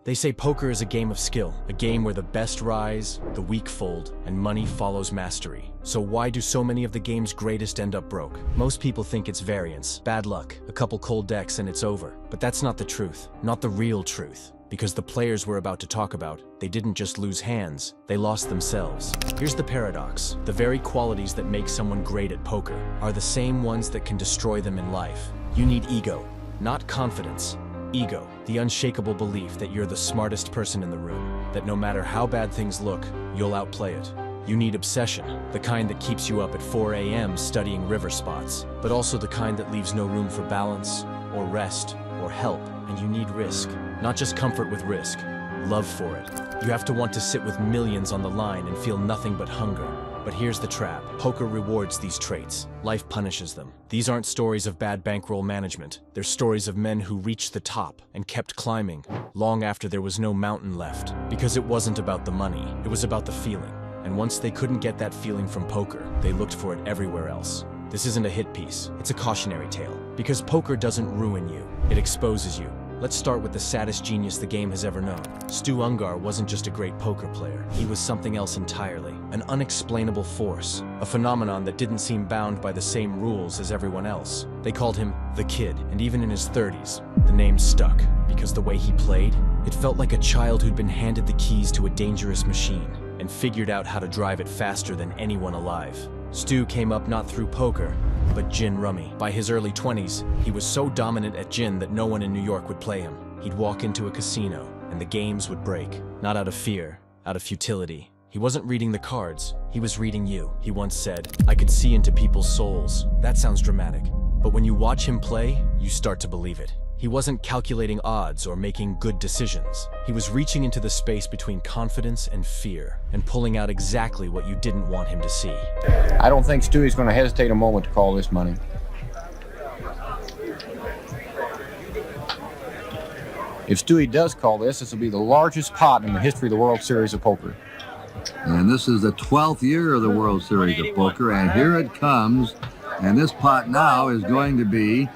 They say poker is a game of skill, a game where the best rise, the weak fold, and money follows mastery. So why do so many of the game's greatest end up broke? Most people think it's variance, bad luck, a couple cold decks and it's over. But that's not the truth, not the real truth. Because the players we're about to talk about, they didn't just lose hands, they lost themselves. Here's the paradox. The very qualities that make someone great at poker are the same ones that can destroy them in life. You need ego, not confidence. Ego, the unshakable belief that you're the smartest person in the room, that no matter how bad things look, you'll outplay it. You need obsession, the kind that keeps you up at 4 a.m. studying river spots, but also the kind that leaves no room for balance, or rest, or help. And you need risk, not just comfort with risk, love for it. You have to want to sit with millions on the line and feel nothing but hunger. But here's the trap. Poker rewards these traits. Life punishes them. These aren't stories of bad bankroll management. They're stories of men who reached the top and kept climbing long after there was no mountain left. Because it wasn't about the money, it was about the feeling. And once they couldn't get that feeling from poker, they looked for it everywhere else. This isn't a hit piece, it's a cautionary tale. Because poker doesn't ruin you, it exposes you. Let's start with the saddest genius the game has ever known. Stu Ungar wasn't just a great poker player. He was something else entirely. An unexplainable force. A phenomenon that didn't seem bound by the same rules as everyone else. They called him the Kid, and even in his 30s, the name stuck. Because the way he played, it felt like a child who'd been handed the keys to a dangerous machine and figured out how to drive it faster than anyone alive. Stu came up not through poker, but gin rummy. By his early 20s, he was so dominant at gin that no one in New York would play him. He'd walk into a casino, and the games would break. Not out of fear, out of futility. He wasn't reading the cards, he was reading you. He once said, "I could see into people's souls." That sounds dramatic, but when you watch him play, you start to believe it. He wasn't calculating odds or making good decisions. He was reaching into the space between confidence and fear, and pulling out exactly what you didn't want him to see. I don't think Stewie's going to hesitate a moment to call this money. If Stewie does call this will be the largest pot in the history of the World Series of Poker. And this is the 12th year of the World Series of Poker, and here it comes. And this pot now is going to be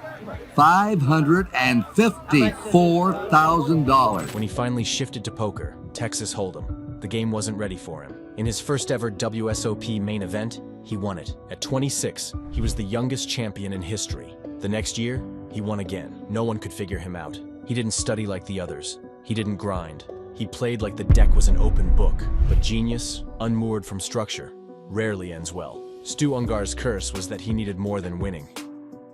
$554,000. When he finally shifted to poker, Texas Hold'em, the game wasn't ready for him. In his first ever WSOP main event, he won it. At 26, he was the youngest champion in history. The next year, he won again. No one could figure him out. He didn't study like the others. He didn't grind. He played like the deck was an open book. But genius, unmoored from structure, rarely ends well. Stu Ungar's curse was that he needed more than winning.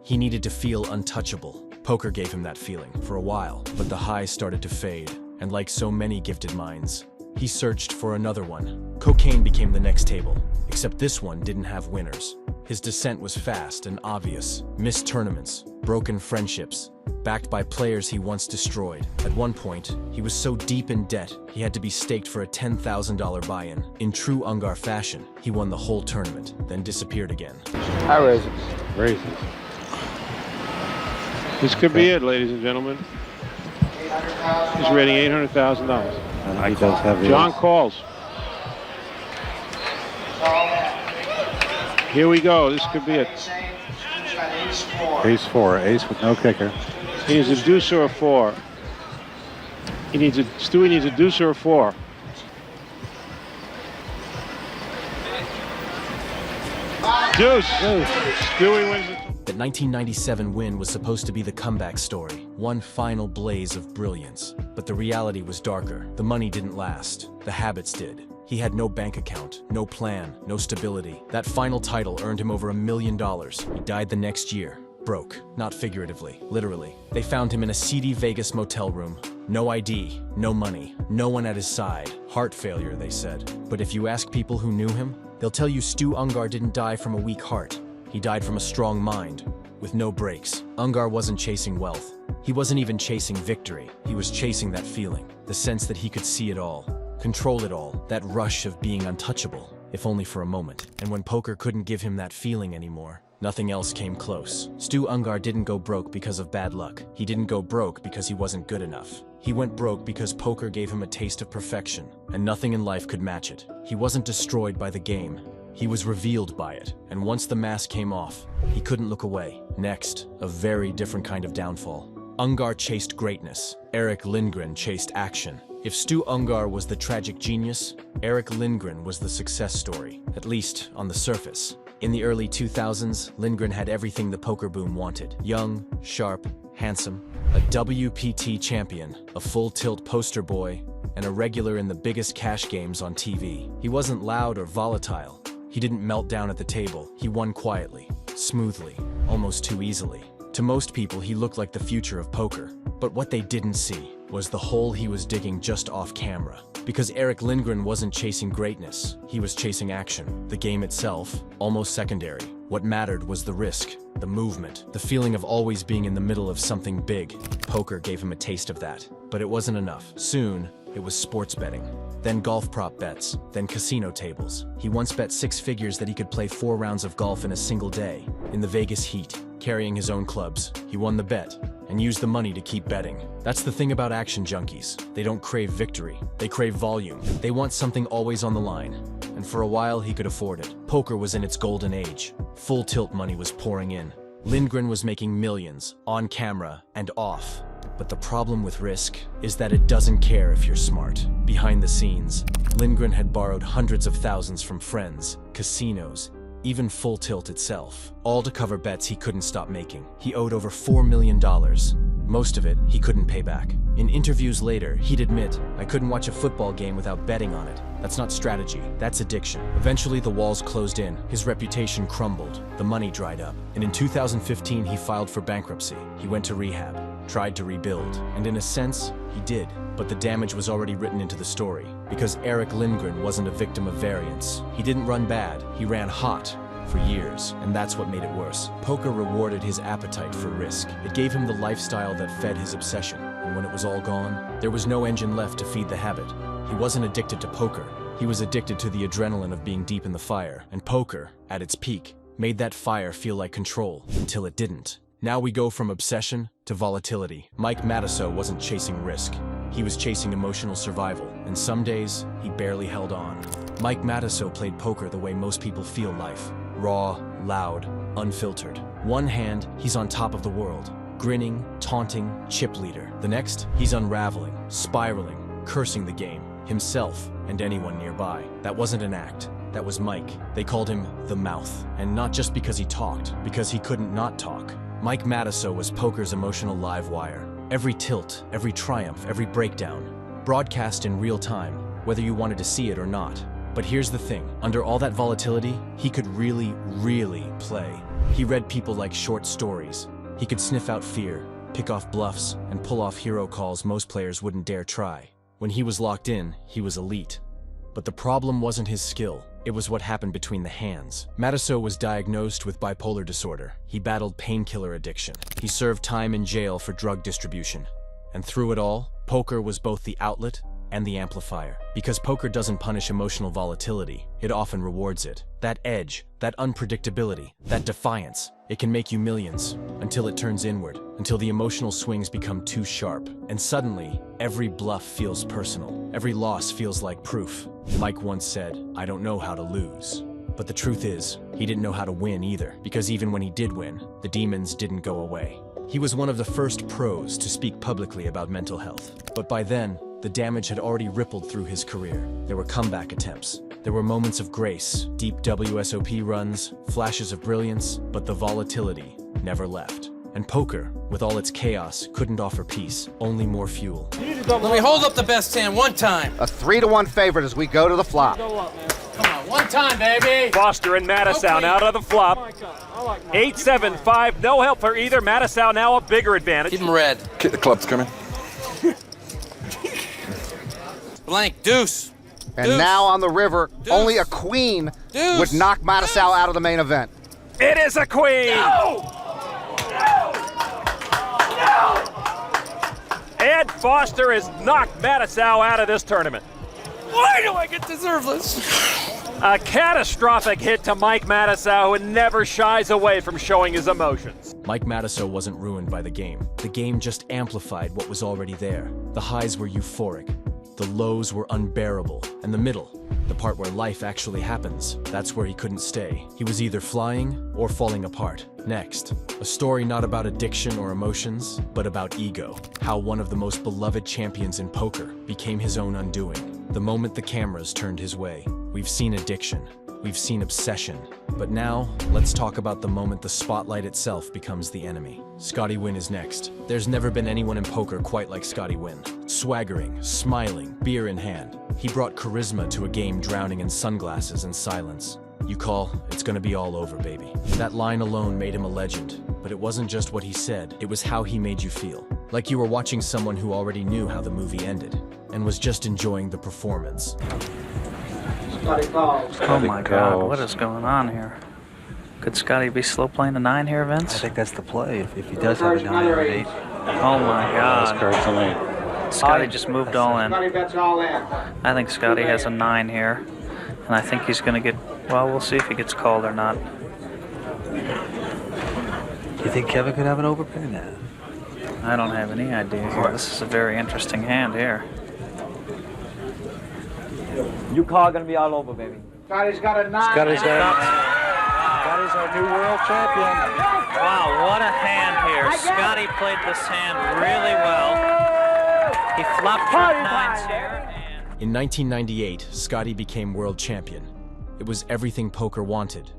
He needed to feel untouchable. Poker gave him that feeling for a while, but the high started to fade. And like so many gifted minds, he searched for another one. Cocaine became the next table, except this one didn't have winners. His descent was fast and obvious. Missed tournaments, broken friendships, backed by players he once destroyed. At one point, he was so deep in debt, he had to be staked for a $10,000 buy-in. In true Ungar fashion, he won the whole tournament, then disappeared again. I raise it. Raise it. This could be it, ladies and gentlemen. He's rating $800,000. He does have it. John calls. Here we go. This could be it. Ace 4, ace with no kicker. He needs a deuce or a 4. Stewie needs a deuce or a 4. Deuce. Stewie wins it. That 1997 win was supposed to be the comeback story, one final blaze of brilliance. But the reality was darker. The money didn't last. The habits did. He had no bank account, no plan, no stability. That final title earned him over $1 million. He died the next year, broke, not figuratively, literally. They found him in a seedy Vegas motel room. No ID, no money, no one at his side. Heart failure, they said. But if you ask people who knew him, they'll tell you Stu Ungar didn't die from a weak heart. He died from a strong mind, with no brakes. Ungar wasn't chasing wealth. He wasn't even chasing victory. He was chasing that feeling, the sense that he could see it all, control it all, that rush of being untouchable, if only for a moment. And when poker couldn't give him that feeling anymore, nothing else came close. Stu Ungar didn't go broke because of bad luck. He didn't go broke because he wasn't good enough. He went broke because poker gave him a taste of perfection, and nothing in life could match it. He wasn't destroyed by the game. He was revealed by it, and once the mask came off, he couldn't look away. Next, a very different kind of downfall. Ungar chased greatness. Erick Lindgren chased action. If Stu Ungar was the tragic genius, Erick Lindgren was the success story, at least on the surface. In the early 2000s, Lindgren had everything the poker boom wanted. Young, sharp, handsome, a WPT champion, a full-tilt poster boy, and a regular in the biggest cash games on TV. He wasn't loud or volatile. He didn't melt down at the table. He won quietly, smoothly, almost too easily. To most people, he looked like the future of poker. But what they didn't see was the hole he was digging just off camera. Because Erick Lindgren wasn't chasing greatness, he was chasing action. The game itself, almost secondary. What mattered was the risk, the movement, the feeling of always being in the middle of something big. Poker gave him a taste of that. But it wasn't enough. Soon, it was sports betting. Then golf prop bets, then casino tables. He once bet 6 figures that he could play 4 rounds of golf in a single day. In the Vegas heat, carrying his own clubs, he won the bet and used the money to keep betting. That's the thing about action junkies. They don't crave victory, they crave volume. They want something always on the line. And for a while, he could afford it. Poker was in its golden age. Full tilt money was pouring in. Lindgren was making millions, on camera and off. But the problem with risk is that it doesn't care if you're smart. Behind the scenes, Lindgren had borrowed hundreds of thousands from friends, casinos, even Full Tilt itself, all to cover bets he couldn't stop making. He owed over $4 million. Most of it he couldn't pay back. In interviews later, he'd admit, "I couldn't watch a football game without betting on it. That's not strategy, that's addiction." Eventually the walls closed in, his reputation crumbled, the money dried up. And in 2015 he filed for bankruptcy. He went to rehab, tried to rebuild. And in a sense, he did. But the damage was already written into the story. Because Erick Lindgren wasn't a victim of variance. He didn't run bad, he ran hot. For years, and that's what made it worse. Poker rewarded his appetite for risk. It gave him the lifestyle that fed his obsession, and when it was all gone, there was no engine left to feed the habit. He wasn't addicted to poker. He was addicted to the adrenaline of being deep in the fire, and poker, at its peak, made that fire feel like control, until it didn't. Now we go from obsession to volatility. Mike Matusow wasn't chasing risk. He was chasing emotional survival, and some days, he barely held on. Mike Matusow played poker the way most people feel life. Raw, loud, unfiltered. One hand, he's on top of the world, grinning, taunting, chip leader. The next, he's unraveling, spiraling, cursing the game, himself, and anyone nearby. That wasn't an act. That was Mike. They called him the Mouth. And not just because he talked, because he couldn't not talk. Mike Matusow was poker's emotional live wire. Every tilt, every triumph, every breakdown, broadcast in real time, whether you wanted to see it or not. But here's the thing, under all that volatility, he could really, really play. He read people like short stories. He could sniff out fear, pick off bluffs, and pull off hero calls most players wouldn't dare try. When he was locked in, he was elite. But the problem wasn't his skill, it was what happened between the hands. Matusow was diagnosed with bipolar disorder. He battled painkiller addiction. He served time in jail for drug distribution. And through it all, poker was both the outlet and the amplifier. Because poker doesn't punish emotional volatility, it often rewards it. That edge, that unpredictability, that defiance, it can make you millions, until it turns inward, until the emotional swings become too sharp. And suddenly, every bluff feels personal. Every loss feels like proof. Mike once said, "I don't know how to lose." But the truth is, he didn't know how to win either, because even when he did win, the demons didn't go away. He was one of the first pros to speak publicly about mental health. But by then, the damage had already rippled through his career. There were comeback attempts. There were moments of grace, deep WSOP runs, flashes of brilliance, but the volatility never left. And poker, with all its chaos, couldn't offer peace, only more fuel. Let me hold up the best hand one time. A 3-1 favorite as we go to the flop. Come on, one time, baby. Foster and Matusow now to the flop. 8-7-5, no help for either. Matusow now a bigger advantage. Keep him red. Kid, the club's coming. Blank, deuce. And Deuce. now on the river, Deuce. only a queen Deuce. would knock Matusow out of the main event. It is a queen! No! Ed Foster has knocked Matusow out of this tournament. Why do I get deserveless? A catastrophic hit to Mike Matusow, who never shies away from showing his emotions. Mike Matusow wasn't ruined by the game. The game just amplified what was already there. The highs were euphoric. The lows were unbearable, and the middle, the part where life actually happens, that's where he couldn't stay. He was either flying or falling apart. Next, a story not about addiction or emotions, but about ego. How one of the most beloved champions in poker became his own undoing. The moment the cameras turned his way, we've seen addiction, we've seen obsession. But now, let's talk about the moment the spotlight itself becomes the enemy. Scotty Nguyen is next. There's never been anyone in poker quite like Scotty Nguyen. Swaggering, smiling, beer in hand. He brought charisma to a game drowning in sunglasses and silence. You call, it's gonna be all over, baby. That line alone made him a legend, but it wasn't just what he said, it was how he made you feel. Like you were watching someone who already knew how the movie ended, and was just enjoying the performance. Oh my God, what is going on here? Could Scotty be slow playing a 9 here, Vince? I think that's the play, if he does have a 9 or an 8. Oh my God. Scotty just moved all in. I think Scotty has a 9 here, and I think he's going to get, well, we'll see if he gets called or not. You think Kevin could have an overpay now? I don't have any idea here. This is a very interesting hand here. You call gonna be all over, baby. Scotty's got a 9. Scotty's our new world champion. Wow, what a hand here. Scotty played this hand really well. He flopped trip 9s here. In 1998, Scotty became world champion. It was everything poker wanted.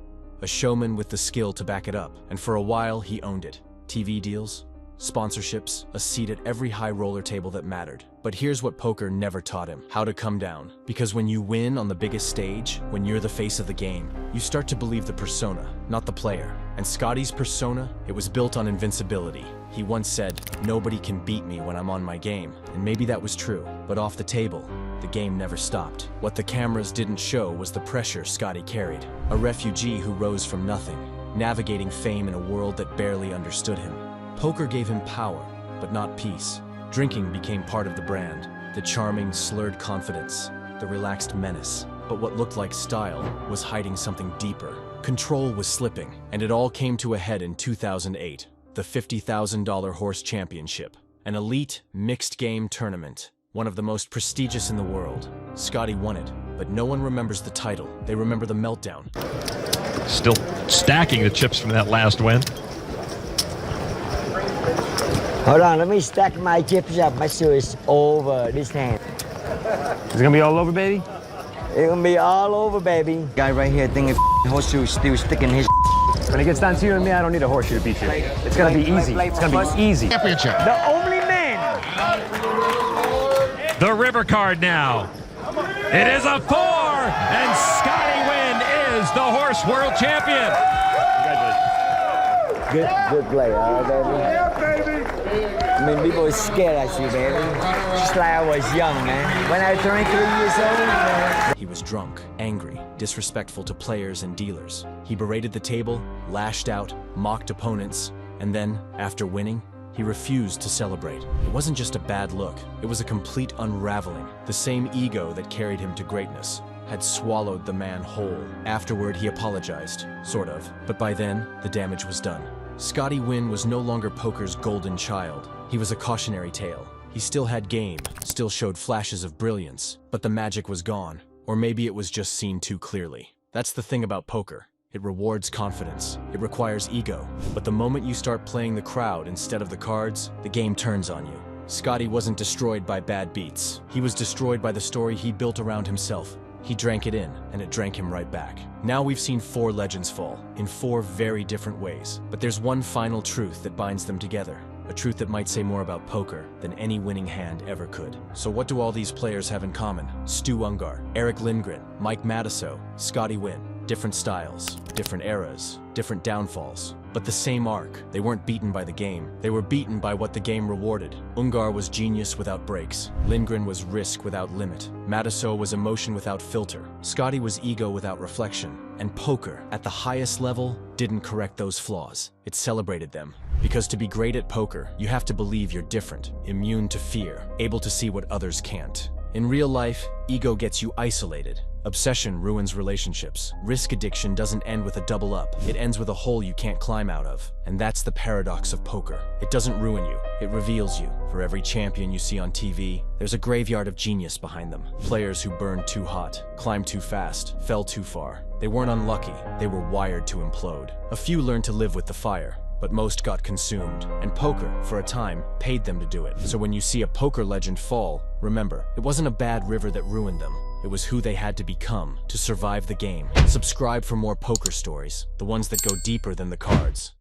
A showman with the skill to back it up. And for a while, he owned it. TV deals, sponsorships, a seat at every high roller table that mattered. But here's what poker never taught him: how to come down. Because when you win on the biggest stage, when you're the face of the game, you start to believe the persona, not the player. And Scotty's persona, it was built on invincibility. He once said, "Nobody can beat me when I'm on my game." And maybe that was true, but off the table, the game never stopped. What the cameras didn't show was the pressure Scotty carried. A refugee who rose from nothing, navigating fame in a world that barely understood him. Poker gave him power, but not peace. Drinking became part of the brand, the charming, slurred confidence, the relaxed menace. But what looked like style was hiding something deeper. Control was slipping, and it all came to a head in 2008, the $50,000 Horse Championship, an elite, mixed-game tournament, one of the most prestigious in the world. Scotty won it, but no one remembers the title. They remember the meltdown. Still stacking the chips from that last win. Hold on, let me stack my chips up. My sure is over this hand. It's gonna be all over, baby? It's gonna be all over, baby. Guy right here thinking horseshoe is still sticking his. When it gets down to you and me, I don't need a horseshoe to beat you. It's gonna be easy. It's gonna be easy. Championship. The only man. The river card now. It is a 4, and Scotty Nguyen is the horse world champion. Good play, baby. I mean, people are scared at you, baby. Just like I was young, man. When I turned 3 years old, man. He was drunk, angry, disrespectful to players and dealers. He berated the table, lashed out, mocked opponents, and then, after winning, he refused to celebrate. It wasn't just a bad look, it was a complete unraveling. The same ego that carried him to greatness had swallowed the man whole. Afterward, he apologized, sort of, but by then, the damage was done. Scotty Nguyen was no longer poker's golden child. He was a cautionary tale. He still had game, still showed flashes of brilliance, but the magic was gone. Or maybe it was just seen too clearly. That's the thing about poker. It rewards confidence. It requires ego. But the moment you start playing the crowd instead of the cards, the game turns on you. Scotty wasn't destroyed by bad beats. He was destroyed by the story he built around himself. He drank it in, and it drank him right back. Now we've seen 4 legends fall, in 4 very different ways. But there's one final truth that binds them together. A truth that might say more about poker than any winning hand ever could. So what do all these players have in common? Stu Ungar, Erick Lindgren, Matusow, Scotty Nguyen. Different styles, different eras, different downfalls. But the same arc. They weren't beaten by the game. They were beaten by what the game rewarded. Ungar was genius without breaks. Lindgren was risk without limit. Matusow was emotion without filter. Scotty was ego without reflection. And poker, at the highest level, didn't correct those flaws. It celebrated them. Because to be great at poker, you have to believe you're different, immune to fear, able to see what others can't. In real life, ego gets you isolated. Obsession ruins relationships. Risk addiction doesn't end with a double up. It ends with a hole you can't climb out of. And that's the paradox of poker. It doesn't ruin you, it reveals you. For every champion you see on TV, there's a graveyard of genius behind them. Players who burned too hot, climbed too fast, fell too far. They weren't unlucky, they were wired to implode. A few learned to live with the fire, but most got consumed, and poker, for a time, paid them to do it. So when you see a poker legend fall, remember, it wasn't a bad river that ruined them. It was who they had to become to survive the game. Subscribe for more poker stories, the ones that go deeper than the cards.